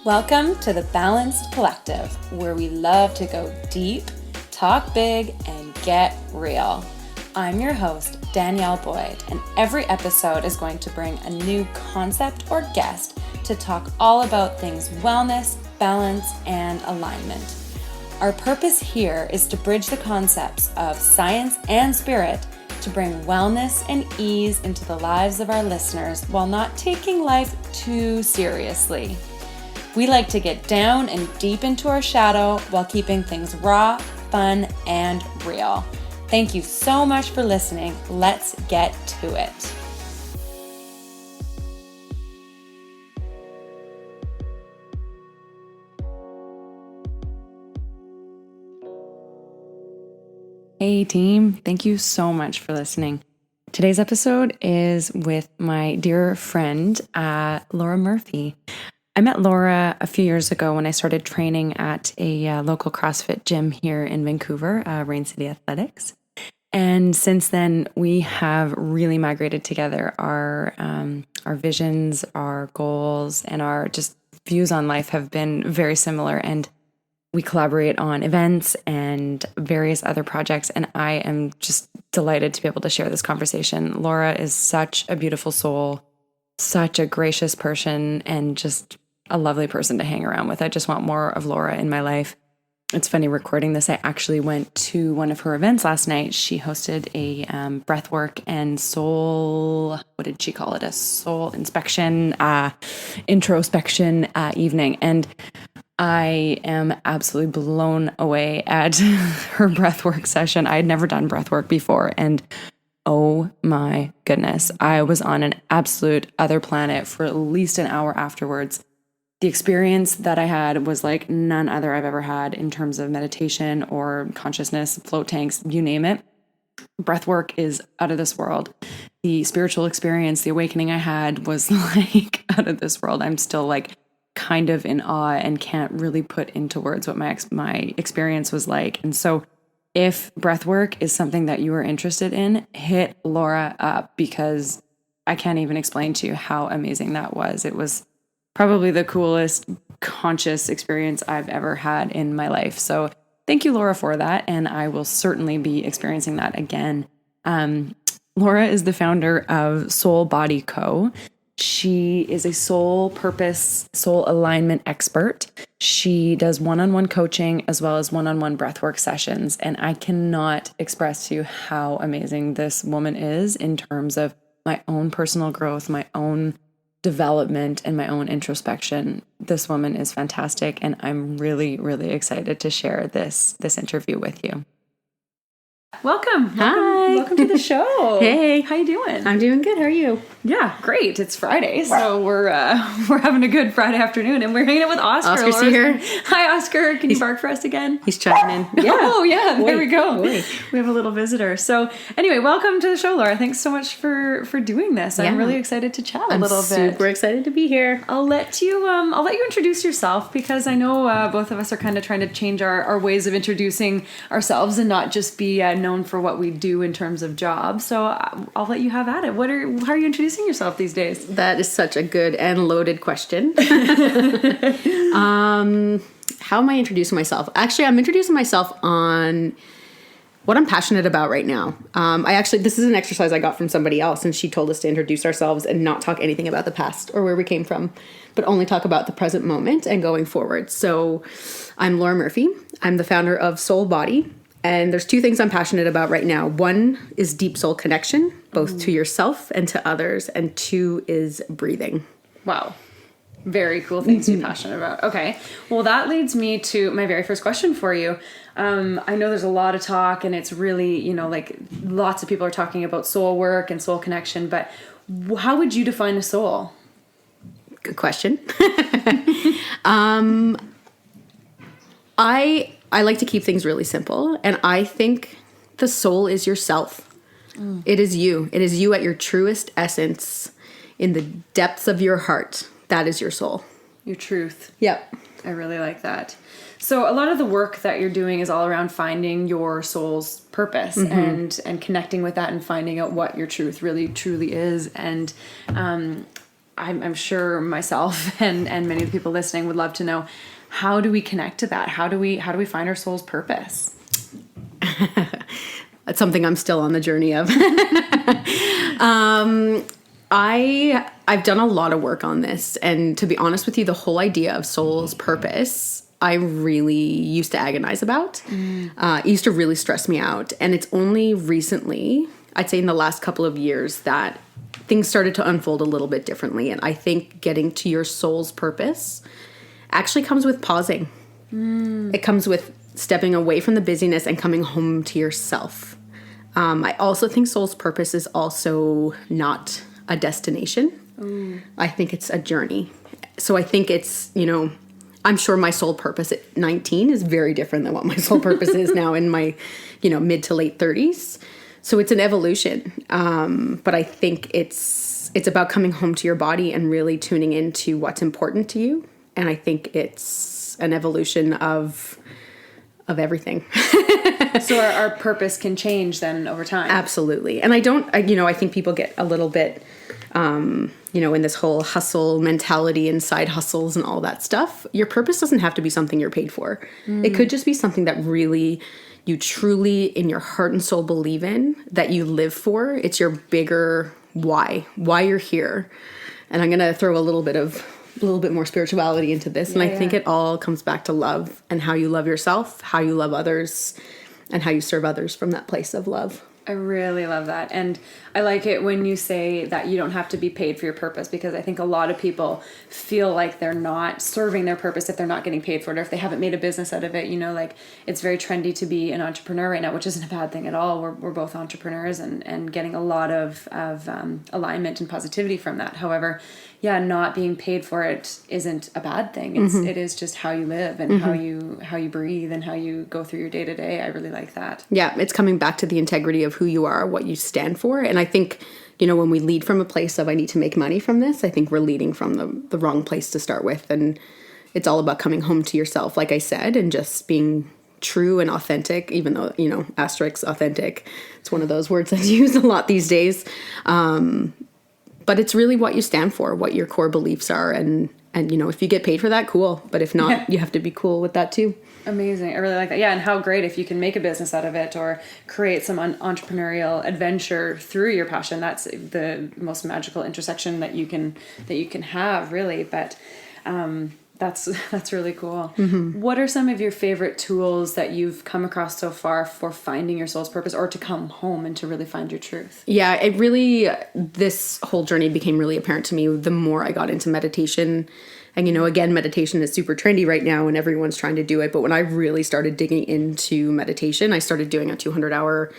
Welcome to the Balanced Collective, where we love to go deep, talk big, and get real. I'm your host, Danielle Boyd, and every episode is going to bring a new concept or guest to talk all about things wellness, balance, and alignment. Our purpose here is to bridge the concepts of science and spirit to bring wellness and ease into the lives of our listeners while not taking life too seriously. We like to get down and deep into our shadow while keeping things raw, fun, and real. Thank you so much for listening. Let's get to it. Hey team, thank you so much for listening. Today's episode is with my dear friend, Laura Murphy. I met Laura a few years ago when I started training at a local CrossFit gym here in Vancouver, Rain City Athletics. And since then, we have really migrated together. Our visions, our goals, and our just views on life have been very similar. And we collaborate on events and various other projects. And I am just delighted to be able to share this conversation. Laura is such a beautiful soul, such a gracious person, and just a lovely person to hang around with. I just want more of Laura in my life. It's funny recording this. I actually went to one of her events last night. She hosted a breathwork and soul, what did she call it? A soul inspection, introspection evening. And I am absolutely blown away at her breathwork session. I had never done breathwork before. And oh my goodness, I was on an absolute other planet for at least an hour afterwards. The experience that I had was like none other I've ever had in terms of meditation or consciousness, float tanks, you name it. Breathwork is out of this world. The spiritual experience, the awakening I had was like out of this world. I'm still like kind of in awe and can't really put into words what my experience was like. And so if breathwork is something that you are interested in, hit Laura up because I can't even explain to you how amazing that was. It was probably the coolest conscious experience I've ever had in my life. So thank you, Laura, for that. And I will certainly be experiencing that again. Laura is the founder of Soulbody Co. She is a soul purpose, soul alignment expert. She does one-on-one coaching as well as one-on-one breathwork sessions. And I cannot express to you how amazing this woman is in terms of my own personal growth, my own development, and my own introspection. This woman is fantastic. And I'm really, really excited to share this interview with you. Welcome. Hi. Welcome to the show. Hey. How you doing? I'm doing good. How are you? Yeah, great. It's Friday, so we're having a good Friday afternoon, and we're hanging out with Oscar. Oscar's here. Hi, Oscar. Can you bark for us again? He's chiming in. Yeah. Oh, yeah. There we go. Boy. We have a little visitor. So anyway, welcome to the show, Laura. Thanks so much for doing this. I'm really excited to chat a little bit. I'm super excited to be here. I'll let you introduce yourself because I know both of us are kind of trying to change our ways of introducing ourselves and not just be known for what we do in terms of jobs. So I'll let you have at it. How are you introducing yourself these days? That is such a good and loaded question. How am I introducing myself? Actually, I'm introducing myself on what I'm passionate about right now. This is an exercise I got from somebody else, and she told us to introduce ourselves and not talk anything about the past or where we came from, but only talk about the present moment and going forward. So I'm Laura Murphy. I'm the founder of Soulbody. And there's two things I'm passionate about right now. One is deep soul connection, both to yourself and to others. And two is breathing. Wow. Very cool things to be passionate about. Okay. Well, that leads me to my very first question for you. I know there's a lot of talk and it's really, like lots of people are talking about soul work and soul connection, but how would you define a soul? Good question. I like to keep things really simple, and I think the soul is yourself. It is you. It is you at your truest essence, in the depths of your heart. That is your soul. Your truth. Yep. I really like that. So a lot of the work that you're doing is all around finding your soul's purpose and connecting with that and finding out what your truth really truly is. And I'm sure myself and many of the people listening would love to know, how do we connect to that? How do we find our soul's purpose? That's something I'm still on the journey of. I've done a lot of work on this, and to be honest with you, the whole idea of soul's purpose, I really used to agonize about. It used to really stress me out, and it's only recently, I'd say in the last couple of years, that things started to unfold a little bit differently. And I think getting to your soul's purpose actually comes with pausing. It comes with stepping away from the busyness and coming home to yourself. I also think soul's purpose is also not a destination. I think it's a journey. So I think it's, I'm sure my soul purpose at 19 is very different than what my soul purpose is now in my, mid to late 30s. So it's an evolution. But I think it's about coming home to your body and really tuning into what's important to you. And I think it's an evolution of everything. So our purpose can change then over time. Absolutely. And I think people get a little bit, in this whole hustle mentality and side hustles and all that stuff. Your purpose doesn't have to be something you're paid for. It could just be something that really you truly in your heart and soul believe in, that you live for. It's your bigger why you're here. And I'm going to throw a little bit more spirituality into this. And I think it all comes back to love and how you love yourself, how you love others, and how you serve others from that place of love. I really love that. And I like it when you say that you don't have to be paid for your purpose, because I think a lot of people feel like they're not serving their purpose if they're not getting paid for it, or if they haven't made a business out of it. Like it's very trendy to be an entrepreneur right now, which isn't a bad thing at all. We're both entrepreneurs and getting a lot of alignment and positivity from that. However, not being paid for it isn't a bad thing. It is just how you live and how you breathe and how you go through your day to day. I really like that. Yeah, it's coming back to the integrity of who you are, what you stand for. And I think, when we lead from a place of I need to make money from this, I think we're leading from the wrong place to start with. And it's all about coming home to yourself, like I said, and just being true and authentic, even though, asterisk authentic. It's one of those words that's used a lot these days. But it's really what you stand for, what your core beliefs are. And if you get paid for that, cool. But if not, you have to be cool with that too. Amazing. I really like that. Yeah. And how great if you can make a business out of it or create some entrepreneurial adventure through your passion. That's the most magical intersection that you can have, really. But that's really cool. What are some of your favorite tools that you've come across so far for finding your soul's purpose, or to come home and to really find your truth? Yeah, this whole journey became really apparent to me the more I got into meditation. And, again, meditation is super trendy right now and everyone's trying to do it. But when I really started digging into meditation, I started doing a 200-hour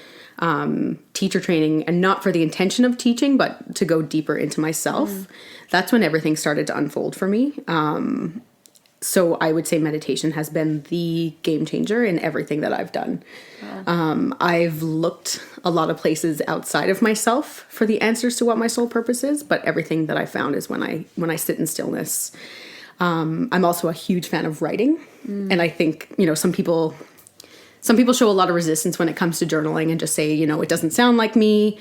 teacher training, and not for the intention of teaching, but to go deeper into myself. That's when everything started to unfold for me. So I would say meditation has been the game changer in everything that I've done. Wow. I've looked a lot of places outside of myself for the answers to what my soul purpose is, but everything that I found is when I sit in stillness. I'm also a huge fan of writing. And I think, some people show a lot of resistance when it comes to journaling and just say, it doesn't sound like me.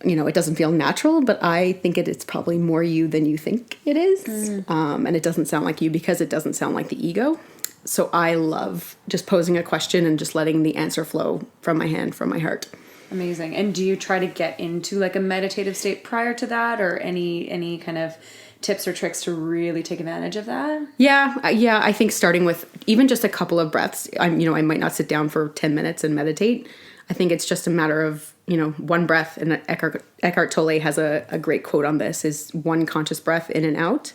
It doesn't feel natural, but I think it's probably more you than you think it is. And it doesn't sound like you because it doesn't sound like the ego. So I love just posing a question and just letting the answer flow from my hand, from my heart. Amazing. And do you try to get into like a meditative state prior to that, or any kind of tips or tricks to really take advantage of that? Yeah. I think starting with even just a couple of breaths, I might not sit down for 10 minutes and meditate. I think it's just a matter of, one breath. And Eckhart Tolle has a great quote on this, is one conscious breath in and out.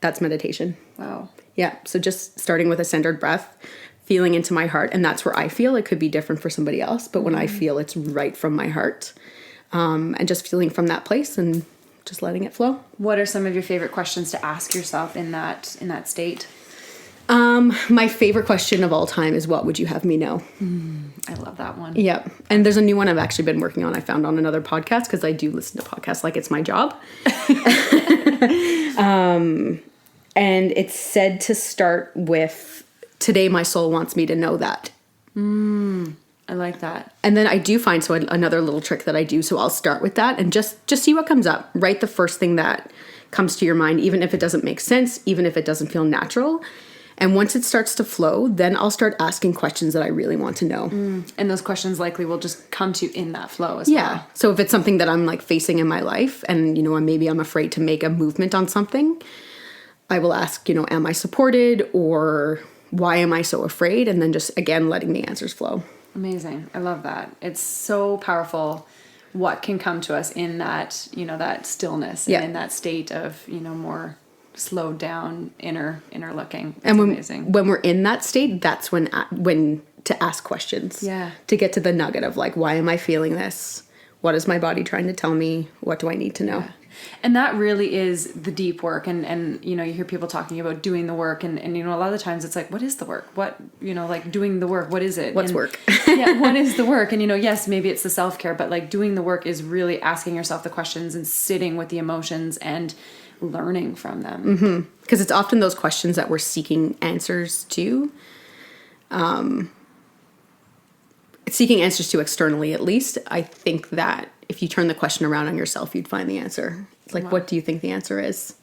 That's meditation. Wow. Yeah. So just starting with a centered breath, feeling into my heart. And that's where I feel. It could be different for somebody else, but when I feel it's right from my heart, and just feeling from that place and just letting it flow. What are some of your favorite questions to ask yourself in that state? My favorite question of all time is, what would you have me know? I love that one. Yeah. And there's a new one I've actually been working on. I found on another podcast, because I do listen to podcasts like it's my job. And it's said to start with, today my soul wants me to know that. I like that. And then I do find, another little trick that I do. So I'll start with that and just see what comes up. Write the first thing that comes to your mind, even if it doesn't make sense, even if it doesn't feel natural. And once it starts to flow, then I'll start asking questions that I really want to know. And those questions likely will just come to you in that flow as well. So if it's something that I'm like facing in my life and, you know, maybe I'm afraid to make a movement on something, I will ask, you know, am I supported, or why am I so afraid? And then just, again, letting the answers flow. Amazing. I love that. It's so powerful what can come to us in that, you know, that stillness and in that state of, you know, more slowed down inner looking. It's amazing. When we're in that state, that's when to ask questions. Yeah. To get to the nugget of like, why am I feeling this? What is my body trying to tell me? What do I need to know? Yeah. And that really is the deep work. And you know, you hear people talking about doing the work and you know, a lot of the times it's like, what is the work? What, you know, like doing the work, what is it? What's work? What is the work? And you know, yes, maybe it's the self-care, but like doing the work is really asking yourself the questions and sitting with the emotions and learning from them. Because it's often those questions that we're seeking answers to. Seeking answers to externally, at least. I think that if you turn the question around on yourself, you'd find the answer. It's like, what do you think the answer is?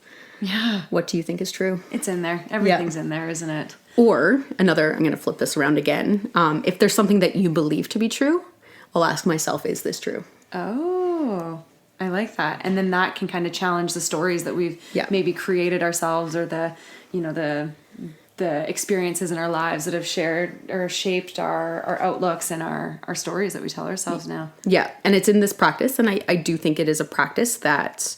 Yeah. What do you think is true? It's in there. Everything's in there, isn't it? Or another, I'm going to flip this around again. If there's something that you believe to be true, I'll ask myself, is this true? Oh, I like that. And then that can kind of challenge the stories that we've maybe created ourselves, or the, you know, the experiences in our lives that have shared or shaped our outlooks and our stories that we tell ourselves now. Yeah. And it's in this practice. And I do think it is a practice that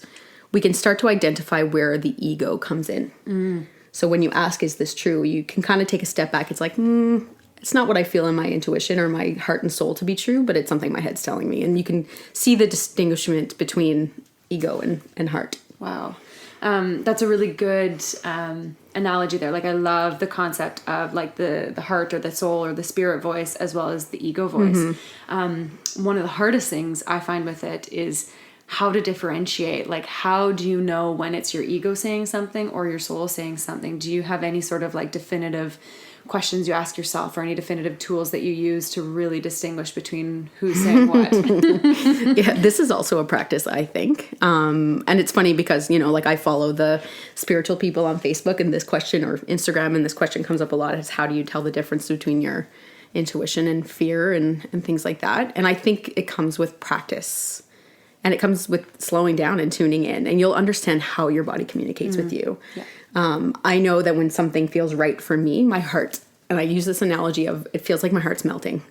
we can start to identify where the ego comes in. So when you ask, is this true? You can kind of take a step back. It's like, it's not what I feel in my intuition or my heart and soul to be true, but it's something my head's telling me. And you can see the distinguishment between ego and heart. Wow. That's a really good analogy there. Like, I love the concept of like the heart or the soul or the spirit voice as well as the ego voice. One of the hardest things I find with it is how to differentiate. Like, how do you know when it's your ego saying something or your soul saying something? Do you have any sort of like definitive questions you ask yourself, or any definitive tools that you use to really distinguish between who's saying what? Yeah, this is also a practice, I think. And it's funny because, you know, like I follow the spiritual people on Facebook, and this question, or Instagram, and this question comes up a lot, is how do you tell the difference between your intuition and fear and things like that? And I think it comes with practice. And it comes with slowing down and tuning in, and you'll understand how your body communicates with you. Yeah. I know that when something feels right for me, my heart, and I use this analogy of, it feels like my heart's melting.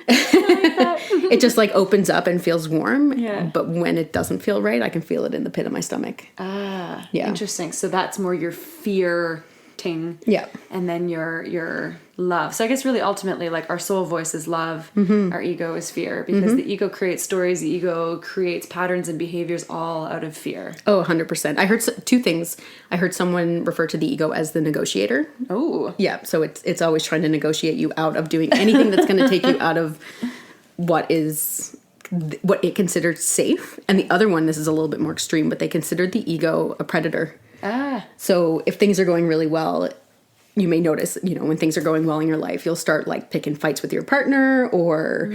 It just like opens up and feels warm. Yeah. But when it doesn't feel right, I can feel it in the pit of my stomach. Ah, yeah. Interesting. So that's more your fear ting. Yeah. And then your love. So I guess really ultimately, like, our soul voice is love. Our ego is fear, because the ego creates stories. The ego creates patterns and behaviors all out of fear. Oh, 100%. I heard two things. I heard someone refer to the ego as the negotiator. Oh. Yeah. So it's always trying to negotiate you out of doing anything that's going to take you out of what it considered safe. And the other one, this is a little bit more extreme, but they considered the ego a predator. So if things are going really well, you may notice, you know, when things are going well in your life, you'll start like picking fights with your partner, or,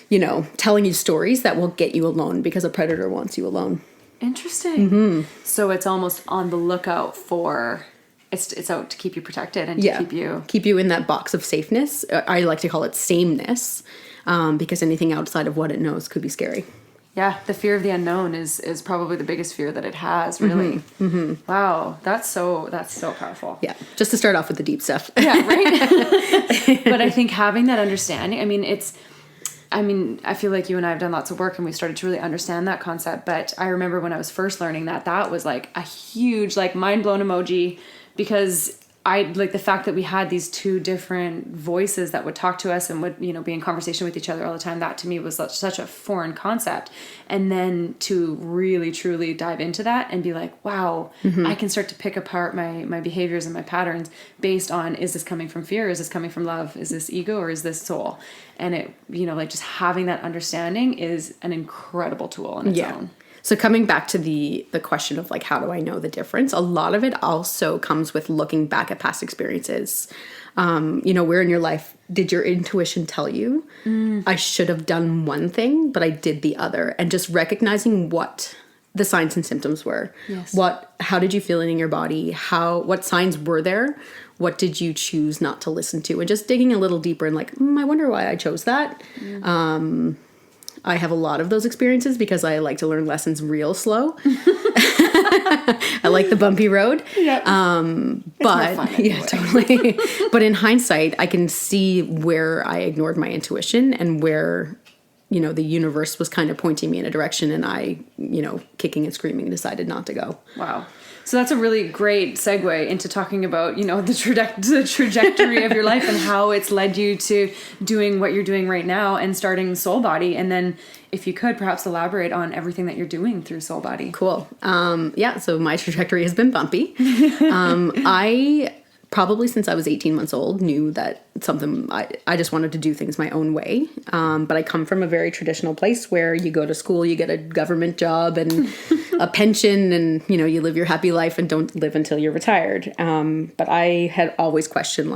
you know, telling you stories that will get you alone because a predator wants you alone. Interesting. So it's almost on the lookout for, it's out to keep you protected and to keep you in that box of safeness. I like to call it sameness, because anything outside of what it knows could be scary. Yeah, the fear of the unknown is probably the biggest fear that it has, really. Wow, that's so powerful. Yeah, just to start off with the deep stuff. Yeah, right? But I think having that understanding, I feel like you and I have done lots of work, and we started to really understand that concept. But I remember when I was first learning that was like a huge, like, mind-blown emoji, because I like the fact that we had these two different voices that would talk to us and would, you know, be in conversation with each other all the time. That to me was such a foreign concept. And then to really truly dive into that and be like, wow, I can start to pick apart my behaviors and my patterns based on, is this coming from fear? Is this coming from love? Is this ego, or is this soul? And it, you know, like, just having that understanding is an incredible tool in its own. So coming back to the question of like, how do I know the difference? A lot of it also comes with looking back at past experiences. You know, where in your life did your intuition tell you, I should have done one thing, but I did the other? And just recognizing what the signs and symptoms were. Yes. How did you feel it in your body? What signs were there? What did you choose not to listen to? And just digging a little deeper and like, I wonder why I chose that. I have a lot of those experiences because I like to learn lessons real slow. I like the bumpy road. Yep. But fun anyway. yeah, totally. But in hindsight, I can see where I ignored my intuition and where, the universe was kind of pointing me in a direction and I, kicking and screaming decided not to go. Wow. So that's a really great segue into talking about, the trajectory of your life and how it's led you to doing what you're doing right now and starting Soulbody. And then if you could perhaps elaborate on everything that you're doing through Soulbody. Cool. So my trajectory has been bumpy. I probably since I was 18 months old knew that I just wanted to do things my own way. But I come from a very traditional place where you go to school, you get a government job and a pension and, you live your happy life and don't live until you're retired. But I had always questioned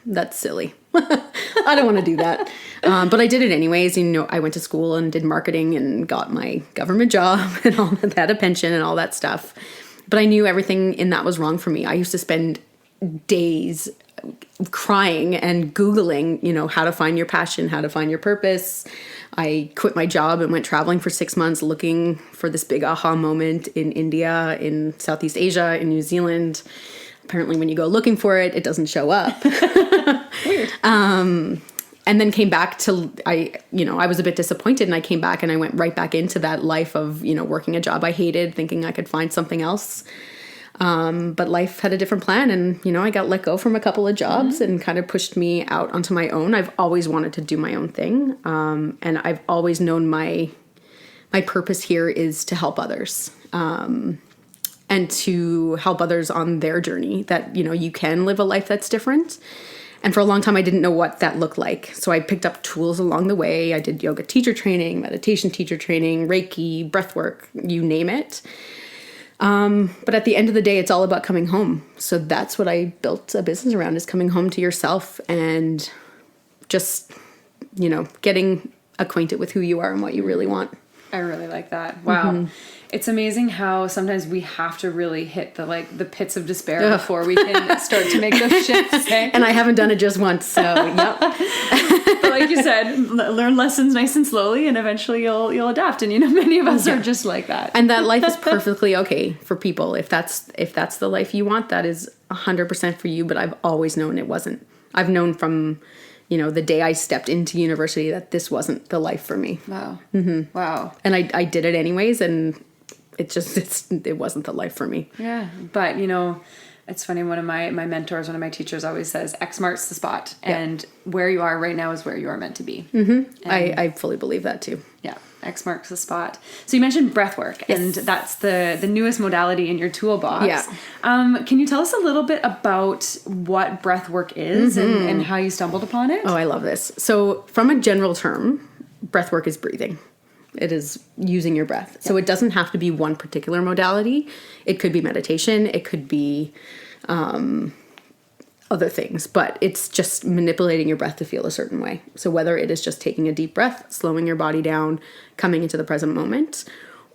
that's silly. I don't want to do that. But I did it anyways. I went to school and did marketing and got my government job and all that, had a pension and all that stuff. But I knew everything in that was wrong for me. I used to spend days crying and Googling, how to find your passion, how to find your purpose. I quit my job and went traveling for 6 months looking for this big aha moment in India, in Southeast Asia, in New Zealand. Apparently when you go looking for it, it doesn't show up. Weird. And then came back to, I was a bit disappointed and I came back and I went right back into that life of, working a job I hated, thinking I could find something else. But life had a different plan and, I got let go from a couple of jobs and kind of pushed me out onto my own. I've always wanted to do my own thing. And I've always known my purpose here is to help others. And to help others on their journey that, you can live a life that's different. And for a long time, I didn't know what that looked like. So I picked up tools along the way. I did yoga teacher training, meditation teacher training, Reiki, breathwork, you name it. But at the end of the day, it's all about coming home. So that's what I built a business around, is coming home to yourself and just, getting acquainted with who you are and what you really want. I really like that. Wow. Mm-hmm. It's amazing how sometimes we have to really hit the pits of despair before we can start to make those shifts. Okay? And I haven't done it just once, so yep. But like you said, learn lessons nice and slowly, and eventually you'll adapt. And many of us are just like that. And that life is perfectly okay for people. If that's the life you want, that is 100% for you. But I've always known it wasn't. I've known from the day I stepped into university that this wasn't the life for me. Wow. Mm-hmm. Wow. And I did it anyways, and it wasn't the life for me. Yeah. But, it's funny. One of my mentors, one of my teachers always says, X marks the spot. Yeah. And where you are right now is where you are meant to be. Mm-hmm. I fully believe that too. Yeah. X marks the spot. So you mentioned breathwork, yes. And that's the newest modality in your toolbox. Yeah. Can you tell us a little bit about what breathwork is and how you stumbled upon it? Oh, I love this. So from a general term, breathwork is breathing. It is using your breath. Yep. So it doesn't have to be one particular modality. It could be meditation. It could be other things, but it's just manipulating your breath to feel a certain way. So whether it is just taking a deep breath, slowing your body down, coming into the present moment,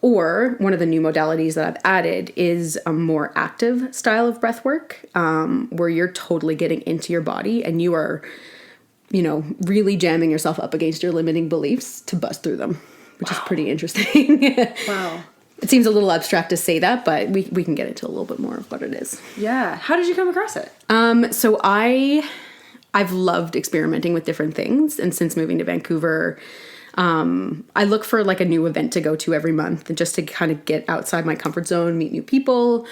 or one of the new modalities that I've added is a more active style of breath work, where you're totally getting into your body and you are, really jamming yourself up against your limiting beliefs to bust through them, which is pretty interesting. Wow. It seems a little abstract to say that, but we can get into a little bit more of what it is. Yeah. How did you come across it? So I've loved experimenting with different things. And since moving to Vancouver, I look for a new event to go to every month, and just to kind of get outside my comfort zone, meet new people,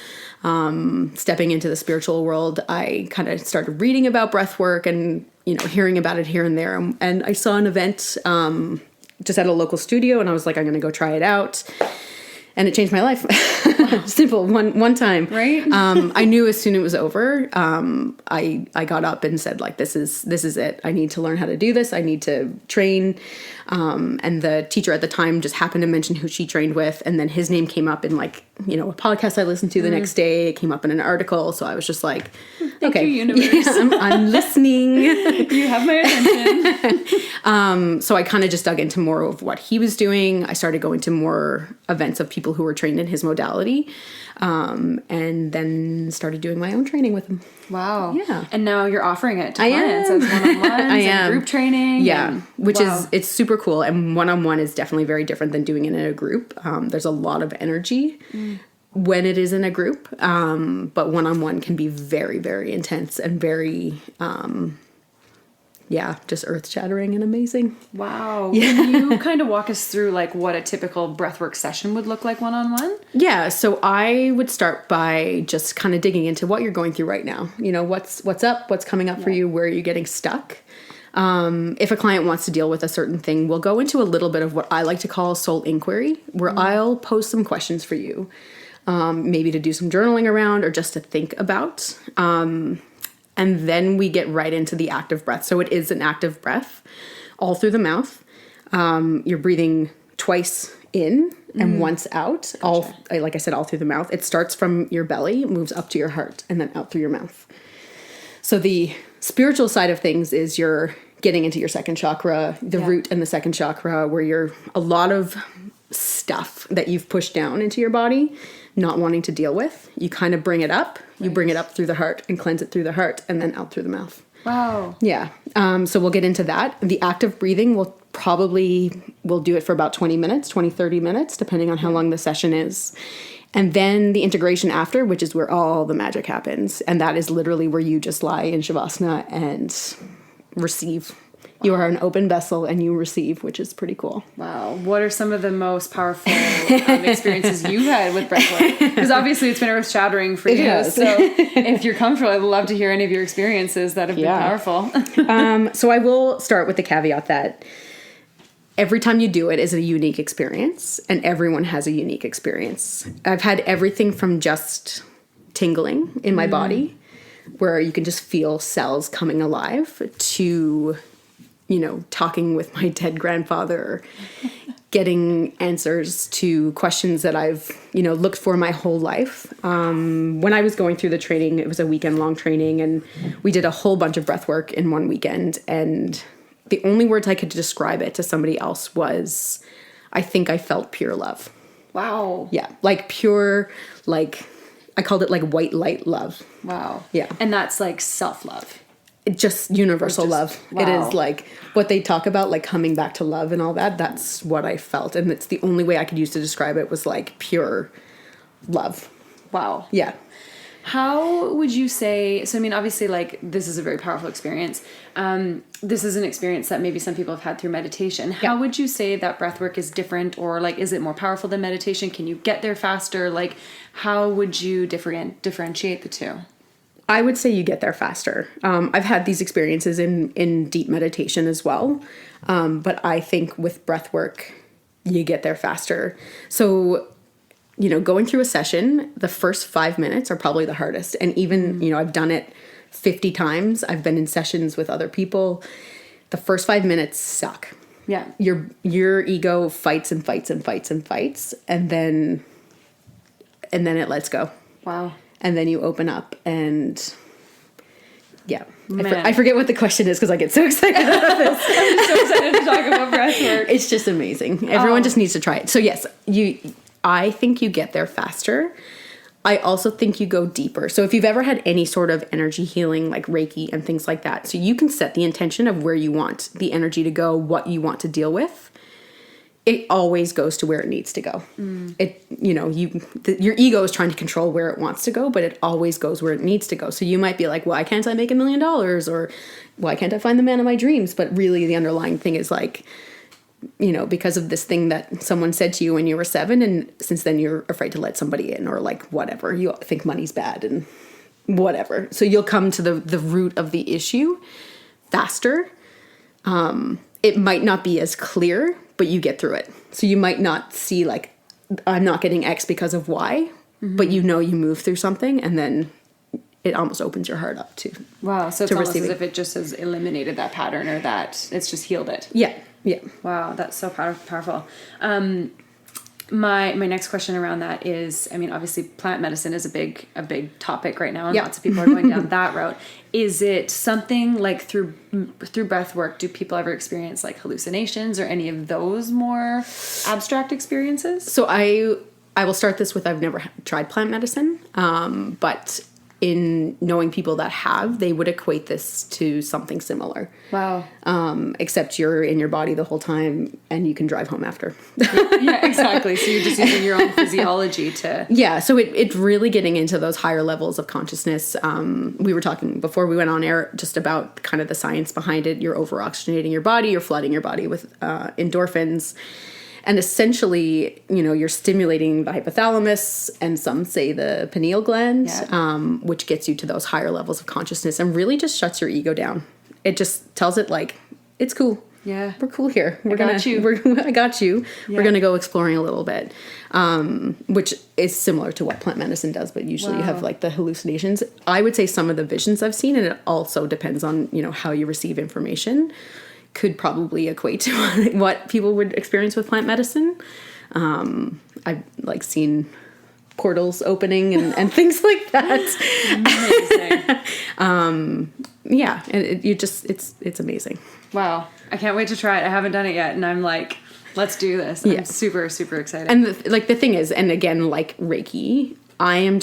stepping into the spiritual world. I kind of started reading about breath work and, hearing about it here and there. And I saw an event, just at a local studio, and I was like, I'm going to go try it out. And it changed my life. Simple, one time. Right. I knew as soon as it was over, I got up and said, this is it. I need to learn how to do this. I need to train. And the teacher at the time just happened to mention who she trained with. And then his name came up in a podcast I listened to the next day. It came up in an article. So I was just like, Thank okay, you, universe. I'm listening. You have my attention. So I kind of just dug into more of what he was doing. I started going to more events of people who were trained in his modality. And then started doing my own training with him. Wow. Yeah. And now you're offering it to clients as one-on-ones and group training. Yeah. It's super cool. And one-on-one is definitely very different than doing it in a group. There's a lot of energy when it is in a group. But one-on-one can be very, very intense and very, just earth-shattering and amazing. Wow. Yeah. Can you kind of walk us through like what a typical breathwork session would look like one-on-one? Yeah. So I would start by just kind of digging into what you're going through right now. What's up, what's coming up for you, where are you getting stuck? If a client wants to deal with a certain thing, we'll go into a little bit of what I like to call soul inquiry, where I'll pose some questions for you, maybe to do some journaling around or just to think about. And then we get right into the active breath. So it is an active breath all through the mouth. You're breathing twice in and once out, all, like I said, all through the mouth. It starts from your belly, moves up to your heart, and then out through your mouth. So the spiritual side of things is you're getting into your second chakra, the root and the second chakra, where you're a lot of stuff that you've pushed down into your body, not wanting to deal with. You kind of bring it up. You bring it up through the heart and cleanse it through the heart and then out through the mouth. Wow. Yeah. So we'll get into that. The active breathing, we'll do it for about 20 minutes, 20, 30 minutes, depending on how long the session is. And then the integration after, which is where all the magic happens. And that is literally where you just lie in Shavasana and receive. You are an open vessel and you receive, which is pretty cool. Wow. What are some of the most powerful experiences you've had with breathwork? Because obviously it's been earth-shattering for you. Has. So if you're comfortable, I'd love to hear any of your experiences that have been powerful. So I will start with the caveat that every time you do it is a unique experience, and everyone has a unique experience. I've had everything from just tingling in my body, where you can just feel cells coming alive, to talking with my dead grandfather, getting answers to questions that I've, looked for my whole life. When I was going through the training, it was a weekend-long training, and we did a whole bunch of breath work in one weekend. And the only words I could describe it to somebody else was, I think I felt pure love. Wow. Yeah. Like pure, like, I called it like white light love. Wow. Yeah. And that's like self-love. Just universal love. Wow. It is like what they talk about, like coming back to love and all that. That's what I felt. And it's the only way I could use to describe it was like pure love. Wow. Yeah. How would you say, so I mean, obviously like this is a very powerful experience. This is an experience that maybe some people have had through meditation. How would you say that breathwork is different, or like, is it more powerful than meditation? Can you get there faster? Like, how would you differentiate the two? I would say you get there faster. I've had these experiences in deep meditation as well. But I think with breath work, you get there faster. So, going through a session, the first 5 minutes are probably the hardest. And even, I've done it 50 times. I've been in sessions with other people. The first 5 minutes suck. Yeah. Your ego fights and fights and fights and fights. And then it lets go. Wow. And then you open up and Man. I forget what the question is because I get so excited about this. I'm so excited to talk about breathwork. It's just amazing. Everyone just needs to try it. So yes, I think you get there faster. I also think you go deeper. So if you've ever had any sort of energy healing, like Reiki and things like that, so you can set the intention of where you want the energy to go, what you want to deal with. It always goes to where it needs to go. Your ego is trying to control where it wants to go, but it always goes where it needs to go. So you might be like, why can't I make $1 million? Or why can't I find the man of my dreams? But really the underlying thing is like, because of this thing that someone said to you when you were 7, and since then you're afraid to let somebody in, or like whatever, you think money's bad and whatever. So you'll come to the root of the issue faster. It might not be as clear, but you get through it. So you might not see like, I'm not getting X because of Y, but you move through something, and then it almost opens your heart up to. Wow. So it's almost receiving. as if it just has eliminated that pattern, or that it's just healed it. Yeah. Yeah. Wow. That's so powerful. My next question around that is, I mean, obviously plant medicine is a big topic right now, and Yeah. lots of people are going down that route. Is it something like through breath work, do people ever experience like hallucinations or any of those more abstract experiences? So I will start this with, I've never tried plant medicine, but in knowing people that have, they would equate this to something similar. Wow. Except you're in your body the whole time and you can drive home after. Yeah, exactly. So you're just using your own physiology to... Yeah, so it's really getting into those higher levels of consciousness. We were talking before we went on air just about kind of the science behind it. You're over-oxygenating your body, you're flooding your body with endorphins. And essentially, you're stimulating the hypothalamus and some say the pineal gland, which gets you to those higher levels of consciousness and really just shuts your ego down. It just tells it like, it's cool. Yeah. We're cool here. I got you. Yeah. We're going to go exploring a little bit, which is similar to what plant medicine does, but usually you have like the hallucinations. I would say some of the visions I've seen, and it also depends on, how you receive information, could probably equate to what people would experience with plant medicine. I've like seen portals opening and things like that. Amazing. Yeah, and it's amazing. Wow. I can't wait to try it. I haven't done it yet, and I'm like, let's do this. I'm super, super excited. And the thing is, and again, like Reiki, I'm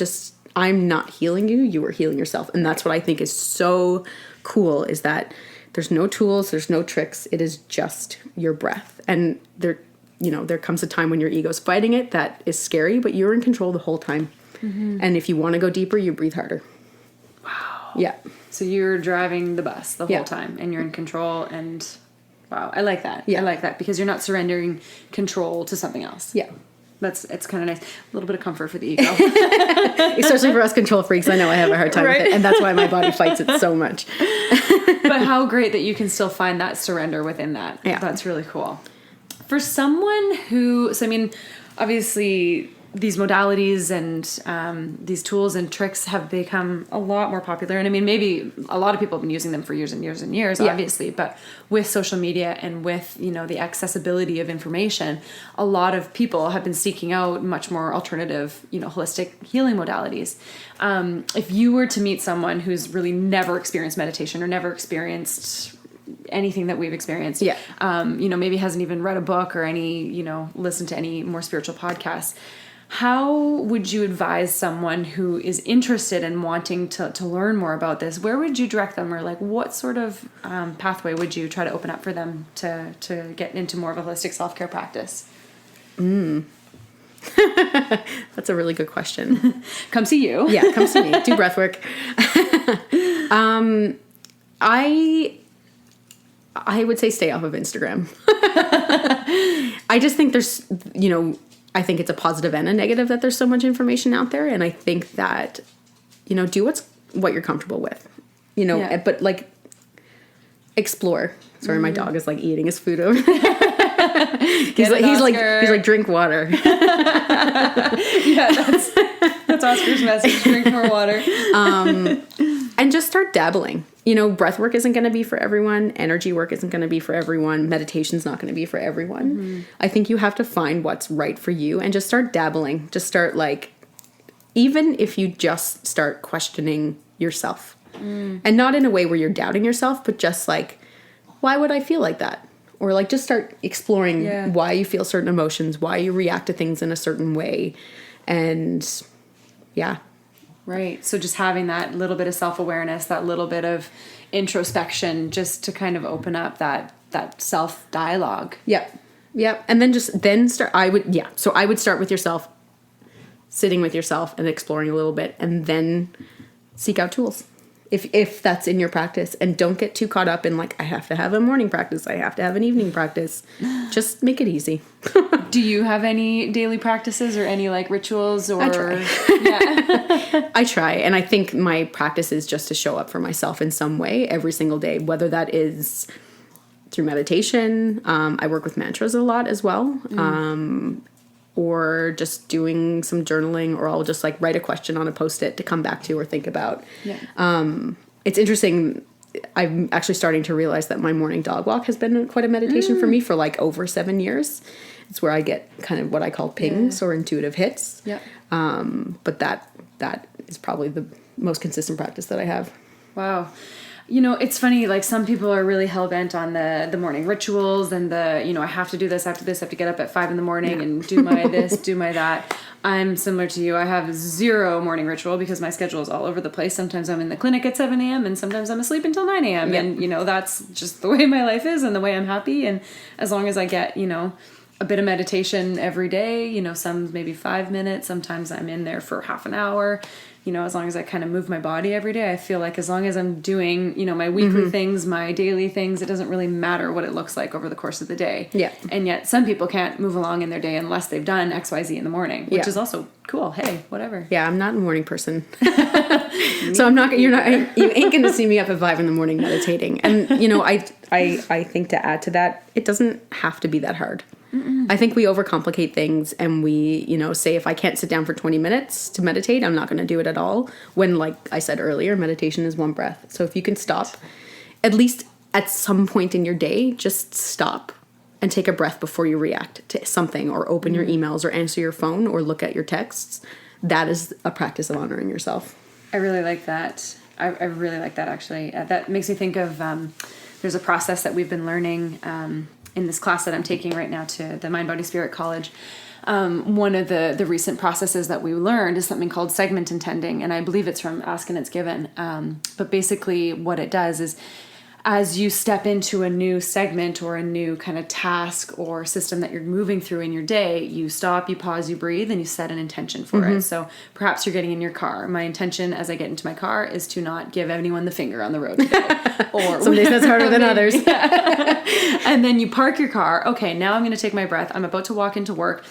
not healing you, you are healing yourself. And that's what I think is so cool, is that there's no tools, there's no tricks. It is just your breath. And there comes a time when your ego's fighting it that is scary, but you're in control the whole time. Mm-hmm. And if you want to go deeper, you breathe harder. Wow. Yeah. So you're driving the bus the whole time, and you're in control, and wow, I like that. Yeah. I like that because you're not surrendering control to something else. Yeah. It's kind of nice. A little bit of comfort for the ego. Especially for us control freaks. I know I have a hard time with it. And that's why my body fights it so much. But how great that you can still find that surrender within that. Yeah. That's really cool. For someone who, obviously these modalities and these tools and tricks have become a lot more popular. And I mean, maybe a lot of people have been using them for years and years and years, obviously. But with social media and with, the accessibility of information, a lot of people have been seeking out much more alternative, holistic healing modalities. If you were to meet someone who's really never experienced meditation or never experienced anything that we've experienced, maybe hasn't even read a book or any, listened to any more spiritual podcasts, how would you advise someone who is interested in wanting to learn more about this? Where would you direct them, or like what sort of pathway would you try to open up for them to get into more of a holistic self-care practice? That's a really good question. Come see you. Yeah, come see me. Do breath work. I would say stay off of Instagram. I just think there's, I think it's a positive and a negative that there's so much information out there. And I think that, do what you're comfortable with, but like explore. Sorry, my dog is like eating his food over there. he's like, drink water. Yeah, that's Oscar's message. Drink more water. And just start dabbling. Breath work isn't going to be for everyone. Energy work isn't going to be for everyone. Meditation's not going to be for everyone. Mm-hmm. I think you have to find what's right for you and just start dabbling. Just start even if you just start questioning yourself. And not in a way where you're doubting yourself, but just why would I feel like that? Or just start exploring why you feel certain emotions, why you react to things in a certain way. And Right. So just having that little bit of self-awareness, that little bit of introspection, just to kind of open up that self-dialogue. Yep. Yep. And then start, so I would start with yourself, sitting with yourself and exploring a little bit, and then seek out tools. If that's in your practice, and don't get too caught up in I have to have a morning practice, I have to have an evening practice. Just make it easy. Do you have any daily practices or any rituals? Or I try. I try, and I think my practice is just to show up for myself in some way every single day, whether that is through meditation. I work with mantras a lot as well. Or just doing some journaling, or I'll just write a question on a Post-it to come back to or think about. Yeah. It's interesting. I'm actually starting to realize that my morning dog walk has been quite a meditation for me for over 7 years. It's where I get kind of what I call pings or intuitive hits. Yeah. But that is probably the most consistent practice that I have. Wow. You know, it's funny, like some people are really hell-bent on the morning rituals and I have to do this, I have to get up at 5 a.m. and do my this, do my that. I'm similar to you. I have zero morning ritual because my schedule is all over the place. Sometimes I'm in the clinic at 7 a.m. and sometimes I'm asleep until 9 a.m. Yeah. And, that's just the way my life is and the way I'm happy. And as long as I get, a bit of meditation every day, some maybe 5 minutes, sometimes I'm in there for half an hour. As long as I kind of move my body every day, I feel like as long as I'm doing, my weekly things, my daily things, it doesn't really matter what it looks like over the course of the day. Yeah. And yet some people can't move along in their day unless they've done X, Y, Z in the morning, which is also cool. Hey, whatever. Yeah, I'm not a morning person. So you ain't going to see me up at 5 a.m. meditating. And, I think to add to that, it doesn't have to be that hard. Mm-mm. I think we overcomplicate things and we, say if I can't sit down for 20 minutes to meditate, I'm not going to do it at all. When, like I said earlier, meditation is one breath. So if you can stop, at least at some point in your day, just stop and take a breath before you react to something or open your emails or answer your phone or look at your texts. That is a practice of honoring yourself. I really like that. I really like that, actually. That makes me think of there's a process that we've been learning in this class that I'm taking right now to the Mind, Body, Spirit College. One of the recent processes that we learned is something called segment intending, and I believe it's from Ask and It's Given. But basically what it does is as you step into a new segment or a new kind of task or system that you're moving through in your day, you stop, you pause, you breathe, and you set an intention for it. So perhaps you're getting in your car. My intention as I get into my car is to not give anyone the finger on the road today. Or some days that's harder than others. And then you park your car. Okay, now I'm going to take my breath. I'm about to walk into work.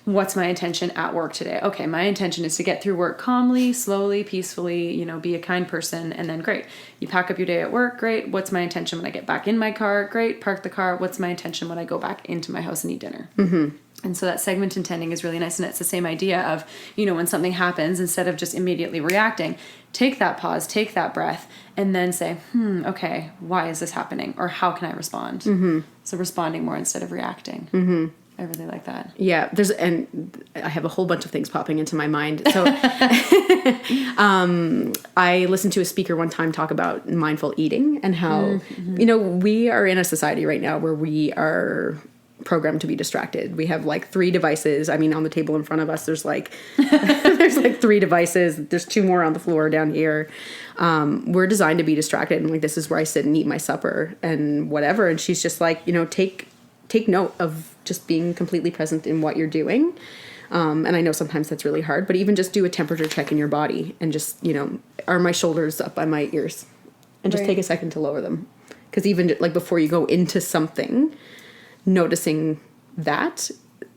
What's my intention at work today? Okay, my intention is to get through work calmly, slowly, peacefully, be a kind person, and then great. You pack up your day at work, great. What's my intention when I get back in my car? Great, park the car. What's my intention when I go back into my house and eat dinner? Mm-hmm. And so that segment intending is really nice, and it's the same idea of, when something happens, instead of just immediately reacting, take that pause, take that breath, and then say, okay, why is this happening? Or how can I respond? Mm-hmm. So responding more instead of reacting. Mm-hmm. I really like that. Yeah, and I have a whole bunch of things popping into my mind. So I listened to a speaker one time talk about mindful eating and how, we are in a society right now where we are programmed to be distracted. We have like 3 devices. I mean, on the table in front of us, there's like 3 devices. There's 2 more on the floor down here. We're designed to be distracted. And like, this is where I sit and eat my supper and whatever. And she's just like, take note of just being completely present in what you're doing. And I know sometimes that's really hard, but even just do a temperature check in your body and just, are my shoulders up by my ears? And just take a second to lower them. Because even like before you go into something, noticing that,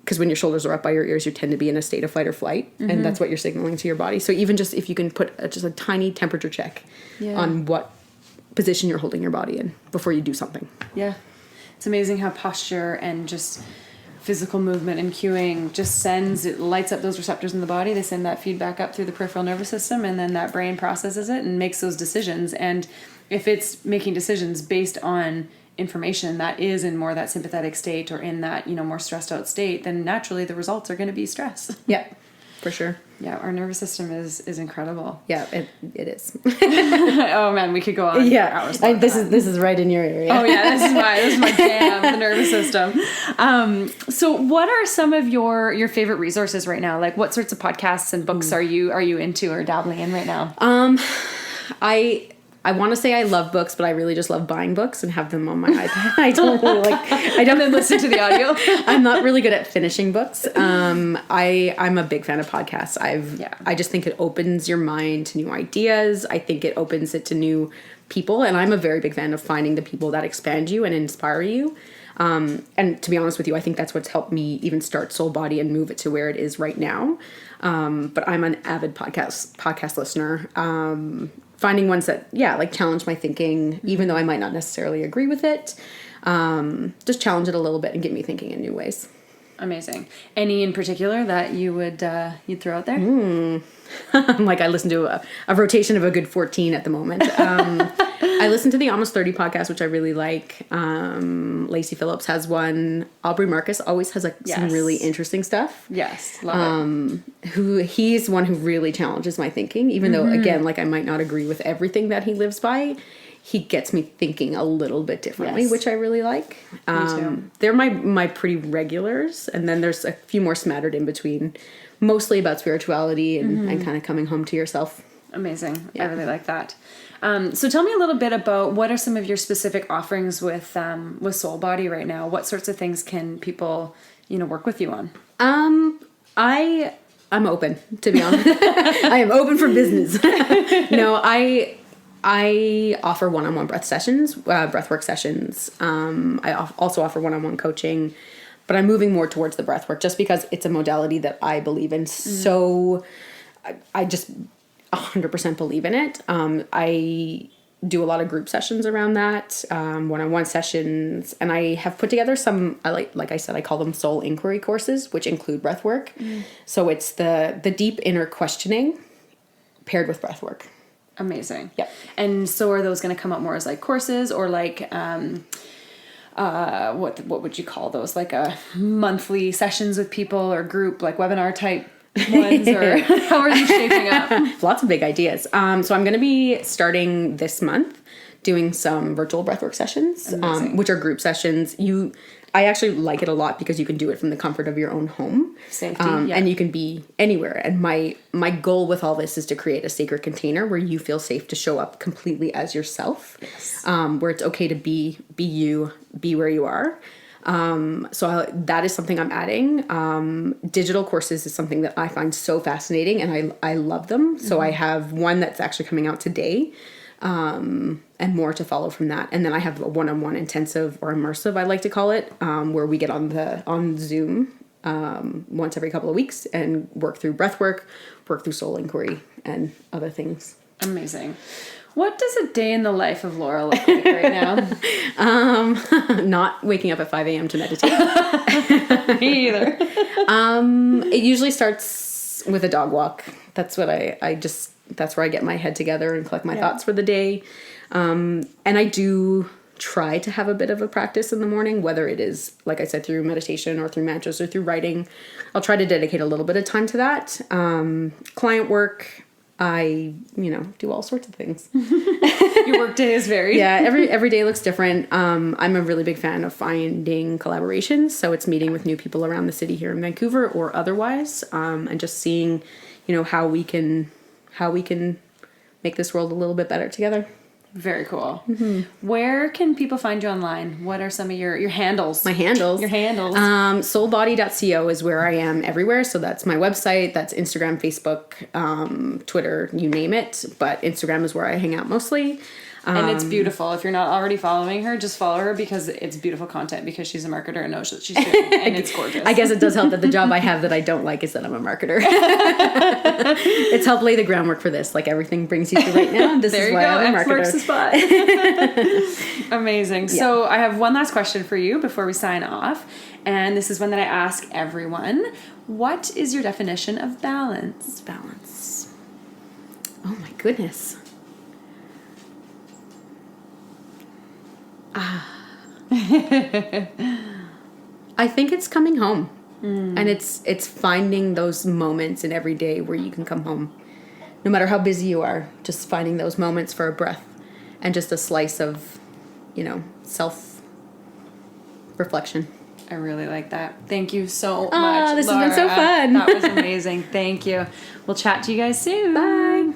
because when your shoulders are up by your ears, you tend to be in a state of fight or flight. Mm-hmm. And that's what you're signaling to your body. So even just if you can put just a tiny temperature check on what position you're holding your body in before you do something. Yeah. It's amazing how posture and just physical movement and cueing just it lights up those receptors in the body. They send that feedback up through the peripheral nervous system, and then that brain processes it and makes those decisions. And if it's making decisions based on information that is in more that sympathetic state or in that, more stressed out state, then naturally the results are going to be stress. Yeah, for sure. Yeah, our nervous system is incredible. Yeah, it is. Oh man, we could go on for hours. This is right in your area. Oh yeah, this is my jam, the nervous system. So what are some of your favorite resources right now? Like what sorts of podcasts and books are you into or dabbling in right now? I want to say I love books, but I really just love buying books and have them on my iPad. I don't really I don't listen to the audio. I'm not really good at finishing books. I'm a big fan of podcasts. I just think it opens your mind to new ideas. I think it opens it to new people. And I'm a very big fan of finding the people that expand you and inspire you. And to be honest with you, I think that's what's helped me even start Soulbody and move it to where it is right now. But I'm an avid podcast listener. Finding ones that, challenge my thinking, even though I might not necessarily agree with it. Just challenge it a little bit and get me thinking in new ways. Amazing. Any in particular that you would you'd throw out there? I listen to a rotation of a good 14 at the moment. I listen to the Almost 30 podcast, which I really like. Lacey Phillips has one. Aubrey Marcus always has like some really interesting stuff. Yes, love it. He's one who really challenges my thinking, even though, again, like I might not agree with everything that he lives by. He gets me thinking a little bit differently, which I really like. Me too. They're my pretty regulars, and then there's a few more smattered in between, mostly about spirituality and kind of coming home to yourself. Amazing. Yeah. I really like that. So tell me a little bit about what are some of your specific offerings with Soulbody right now? What sorts of things can people, work with you on? I'm open, to be honest. I am open for business. No, I offer one-on-one breathwork sessions. I also offer one-on-one coaching, but I'm moving more towards the breathwork just because it's a modality that I believe in. So I just 100% believe in it. I do a lot of group sessions around that, one-on-one sessions, and I have put together some, like I said, I call them soul inquiry courses, which include breathwork. So it's the deep inner questioning paired with breathwork. Amazing. Yep. And so are those going to come up more as like courses or like, what would you call those? Like a monthly sessions with people or group, like webinar type ones, or how are you shaping up? Lots of big ideas. So I'm going to be starting this month doing some virtual breathwork sessions, which are group sessions. I actually like it a lot because you can do it from the comfort of your own home. Safety, and you can be anywhere. And my goal with all this is to create a sacred container where you feel safe to show up completely as yourself. Yes. Where it's okay to be you, be where you are. That is something I'm adding. Digital courses is something that I find so fascinating and I love them. So I have one that's actually coming out today. And more to follow from that. And then I have a one-on-one intensive or immersive, I like to call it, where we get on Zoom once every couple of weeks and work through breathwork, work through soul inquiry, and other things. Amazing. What does a day in the life of Laura look like right now? Not waking up at 5 a.m. to meditate. Me either. It usually starts with a dog walk. That's what that's where I get my head together and collect my thoughts for the day. And I do try to have a bit of a practice in the morning, whether it is, like I said, through meditation or through mantras or through writing. I'll try to dedicate a little bit of time to that. Client work, I, do all sorts of things. Your work day is varied. Yeah, every day looks different. I'm a really big fan of finding collaborations. So it's meeting with new people around the city here in Vancouver or otherwise, and just seeing, how we can make this world a little bit better together. Very cool. Mm-hmm. Where can people find you online? What are some of your handles? My handles. Your handles. Soulbody.co is where I am everywhere. So that's my website. That's Instagram, Facebook, Twitter, you name it. But Instagram is where I hang out mostly. And it's beautiful. If you're not already following her, just follow her because it's beautiful content because she's a marketer and knows what she's doing. And it's gorgeous. I guess it does help that the job I have that I don't like is that I'm a marketer. It's helped lay the groundwork for this. Like everything brings you to right now. This is why I'm a marketer. Marks the spot. Amazing. Yeah. So I have one last question for you before we sign off. And this is one that I ask everyone. What is your definition of balance? Balance. Oh my goodness. I think it's coming home. And it's finding those moments in every day where you can come home. No matter how busy you are, just finding those moments for a breath and just a slice of, self-reflection. I really like that. Thank you so much, this Laura. has been so fun. That was amazing. Thank you. We'll chat to you guys soon. Bye.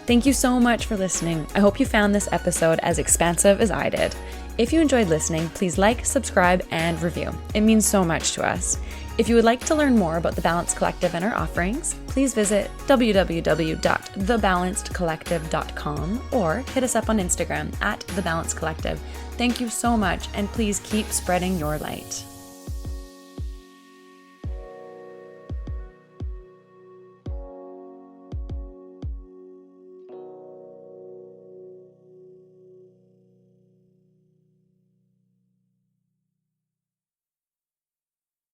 Thank you so much for listening. I hope you found this episode as expansive as I did. If you enjoyed listening, please like, subscribe, and review. It means so much to us. If you would like to learn more about The Balanced Collective and our offerings, please visit www.thebalancedcollective.com or hit us up on Instagram @thebalancedcollective. Thank you so much, and please keep spreading your light.